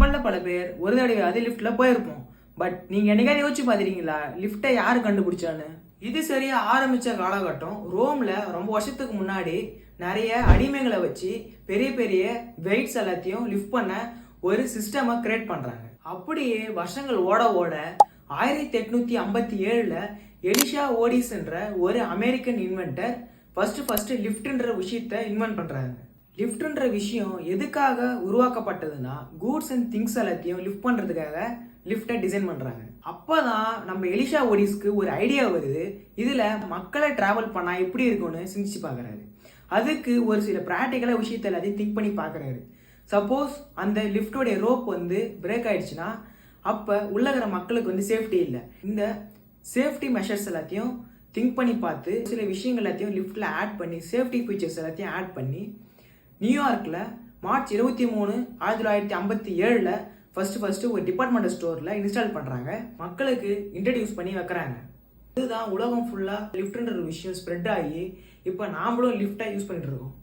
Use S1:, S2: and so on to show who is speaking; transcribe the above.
S1: நம்மள பல பேர் ஒரு தடவையாவது லிஃப்ட்ல போயிருப்போம். பட் நீங்க என்னைக்காவது யோசிச்சு பாத்திருக்கீங்களா லிஃப்ட்டை யாரு கண்டுபிடிச்சான்னு? இது சரியா ஆரம்பிச்ச காலகட்டம் ரோம்ல ரொம்ப வருஷத்துக்கு முன்னாடி நிறைய அடிமைகளை வச்சு பெரிய பெரிய வெயிட்ஸ் எல்லாத்தையும் லிஃப்ட் பண்ண ஒரு சிஸ்டமை கிரியேட் பண்றாங்க. அப்படியே வருஷங்கள் ஓட ஓட 1857ல எலிஷா ஓடிஸ் என்ற ஒரு அமெரிக்கன் இன்வென்டர் ஃபர்ஸ்ட் லிஃப்ட்ன்ற விஷயத்த இன்வென்ட் பண்றாங்க. லிஃப்ட்ன்ற விஷயம் எதுக்காக உருவாக்கப்பட்டதுன்னா கூட்ஸ் அண்ட் திங்ஸ் எல்லாத்தையும் லிஃப்ட் பண்றதுக்காக லிஃப்ட்டை டிசைன் பண்றாங்க. அப்பதான் நம்ம எலிஷா ஓடிஸ்க்கு ஒரு ஐடியா வருது, இதுல மக்களை டிராவல் பண்ணா எப்படி இருக்கும்னு சிந்திச்சு பாக்குறாரு. அதுக்கு ஒரு சில பிராக்டிக்கலா விஷயத்த எல்லாத்தையும் திங்க் பண்ணி பாக்குறாரு. சப்போஸ் அந்த லிஃப்டோடைய ரோப் பிரேக் ஆயிடுச்சுன்னா அப்ப உள்ள இருக்கிற மக்களுக்கு சேஃப்டி இல்லை. இந்த சேஃப்டி மெஷர்ஸ் எல்லாத்தையும் திங்க் பண்ணி பார்த்து சில விஷயங்கள் எல்லாத்தையும் லிஃப்ட்ல ஆட் பண்ணி சேஃப்டி ஃபீச்சர்ஸ் எல்லாத்தையும் ஆட் பண்ணி நியூயார்க்ல மார்ச் 23, 1957ல ஃபர்ஸ்ட் ஒரு டிபார்ட்மெண்டல் ஸ்டோர்ல இன்ஸ்டால் பண்றாங்க. மக்களுக்கு இன்ட்ரடியூஸ் பண்ணி வைக்கிறாங்க. இதுதான் உலகம் ஃபுல்லா லிஃப்ட்ன்ற ஒரு விஷயம் ஸ்ப்ரெட் ஆகி இப்போ நாமளும் லிஃப்டா யூஸ் பண்ணிட்டு இருக்கோம்.